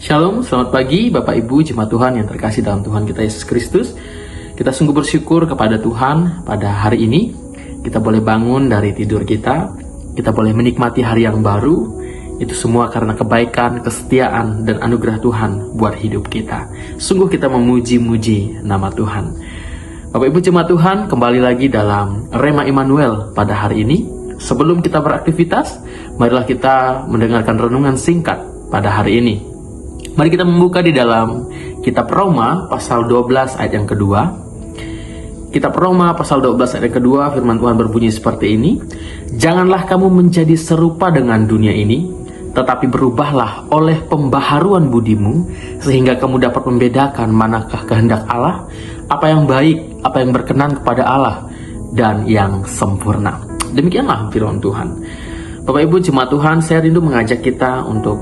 Shalom, selamat pagi Bapak Ibu Jemaat Tuhan yang terkasih dalam Tuhan kita Yesus Kristus. Kita sungguh bersyukur kepada Tuhan pada hari ini. Kita boleh bangun dari tidur kita. Kita boleh menikmati hari yang baru. Itu semua karena kebaikan, kesetiaan, dan anugerah Tuhan buat hidup kita. Sungguh kita memuji-muji nama Tuhan. Bapak Ibu Jemaat Tuhan, kembali lagi dalam Rema Immanuel pada hari ini. Sebelum kita beraktivitas, marilah kita mendengarkan renungan singkat pada hari ini. Mari kita membuka di dalam kitab Roma pasal 12 ayat yang kedua. Kitab Roma pasal 12 ayat yang kedua, firman Tuhan berbunyi seperti ini. Janganlah kamu menjadi serupa dengan dunia ini, tetapi berubahlah oleh pembaharuan budimu, sehingga kamu dapat membedakan manakah kehendak Allah, apa yang baik, apa yang berkenan kepada Allah, dan yang sempurna. Demikianlah firman Tuhan. Bapak Ibu Jemaat Tuhan, saya rindu mengajak kita untuk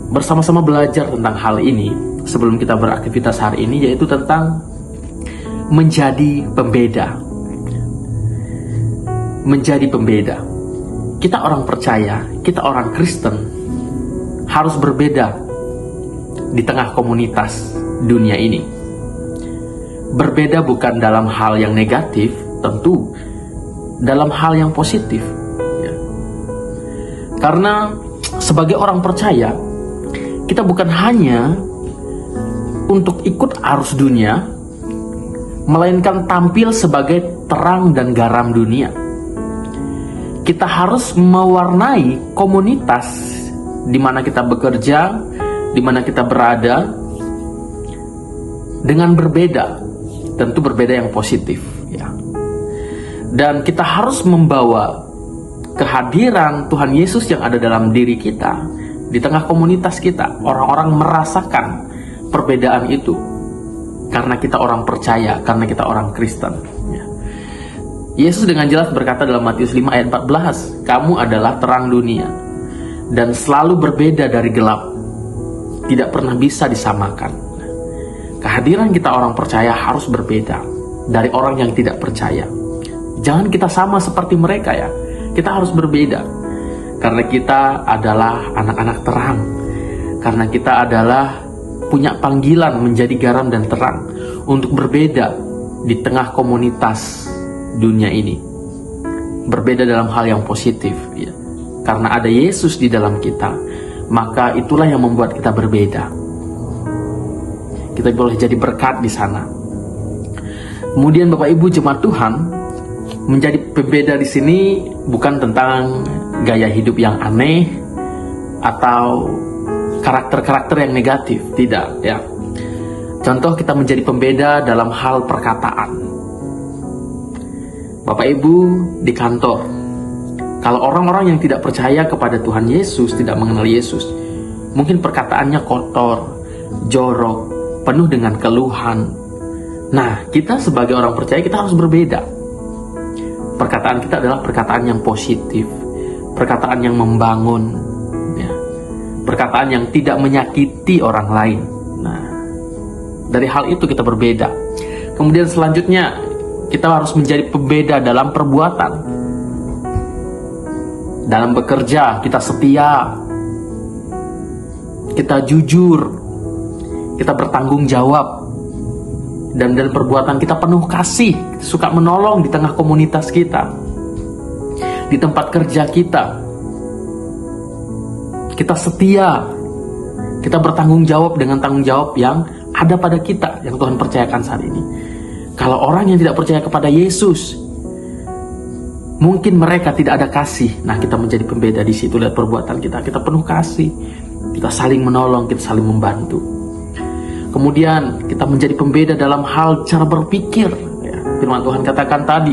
bersama-sama belajar tentang hal ini sebelum kita beraktivitas hari ini, yaitu tentang menjadi pembeda. Menjadi pembeda. Kita orang percaya, kita orang Kristen harus berbeda di tengah komunitas dunia ini. Berbeda bukan dalam hal yang negatif, tentu dalam hal yang positif. Karena sebagai orang percaya, kita bukan hanya untuk ikut arus dunia, melainkan tampil sebagai terang dan garam dunia. Kita harus mewarnai komunitas di mana kita bekerja, di mana kita berada, dengan berbeda. Tentu berbeda yang positif, ya. Dan kita harus membawa kehadiran Tuhan Yesus yang ada dalam diri kita di tengah komunitas kita. Orang-orang merasakan perbedaan itu karena kita orang percaya, karena kita orang Kristen, ya. Yesus dengan jelas berkata dalam Matius 5 ayat 14, kamu adalah terang dunia dan selalu berbeda dari gelap, tidak pernah bisa disamakan. Kehadiran kita orang percaya harus berbeda dari orang yang tidak percaya. Jangan kita sama seperti mereka, ya. Kita harus berbeda karena kita adalah anak-anak terang, karena kita adalah punya panggilan menjadi garam dan terang untuk berbeda di tengah komunitas dunia ini. Berbeda dalam hal yang positif, ya. Karena ada Yesus di dalam kita, maka itulah yang membuat kita berbeda. Kita boleh jadi berkat di sana. Kemudian Bapak Ibu Jemaat Tuhan, menjadi pembeda di sini bukan tentang gaya hidup yang aneh atau karakter-karakter yang negatif, tidak, ya. Contoh, kita menjadi pembeda dalam hal perkataan. Bapak Ibu di kantor, kalau orang-orang yang tidak percaya kepada Tuhan Yesus, tidak mengenal Yesus, mungkin perkataannya kotor, jorok, penuh dengan keluhan. Nah, kita sebagai orang percaya, kita harus berbeda. Perkataan kita adalah perkataan yang positif, perkataan yang membangun, ya. Perkataan yang tidak menyakiti orang lain. Nah, dari hal itu kita berbeda. Kemudian selanjutnya, kita harus menjadi pembeda dalam perbuatan. Dalam bekerja, kita setia, kita jujur, kita bertanggung jawab. Dan dalam perbuatan kita penuh kasih, suka menolong di tengah komunitas kita, di tempat kerja kita. Kita setia, kita bertanggung jawab dengan tanggung jawab yang ada pada kita, yang Tuhan percayakan saat ini. Kalau orang yang tidak percaya kepada Yesus, mungkin mereka tidak ada kasih. Nah, kita menjadi pembeda di situ. Lihat perbuatan kita, kita penuh kasih, kita saling menolong, kita saling membantu. Kemudian kita menjadi pembeda dalam hal cara berpikir, ya. Firman Tuhan katakan tadi,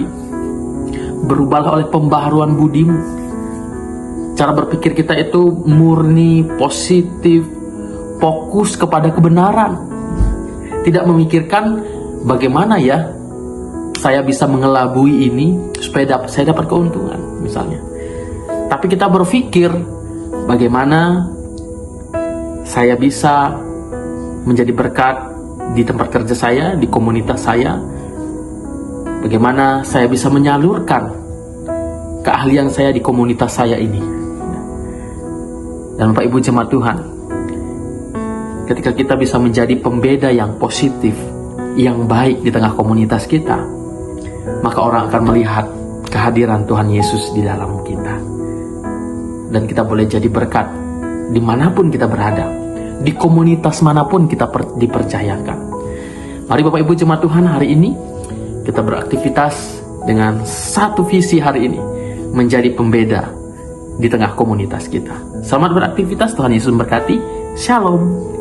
berubahlah oleh pembaharuan budimu. Cara berpikir kita itu murni, positif, fokus kepada kebenaran. Tidak memikirkan bagaimana ya saya bisa mengelabui ini supaya saya dapat keuntungan, misalnya. Tapi kita berpikir bagaimana saya bisa menjadi berkat di tempat kerja saya, di komunitas saya. Bagaimana saya bisa menyalurkan keahlian saya di komunitas saya ini. Dan Bapak Ibu Jemaat Tuhan, ketika kita bisa menjadi pembeda yang positif, yang baik di tengah komunitas kita, maka orang akan melihat kehadiran Tuhan Yesus di dalam kita. Dan kita boleh jadi berkat dimanapun kita berada, di komunitas manapun kita dipercayakan. Mari Bapak Ibu jemaat Tuhan, hari ini kita beraktivitas dengan satu visi hari ini, menjadi pembeda di tengah komunitas kita. Selamat beraktivitas, Tuhan Yesus memberkati. Shalom.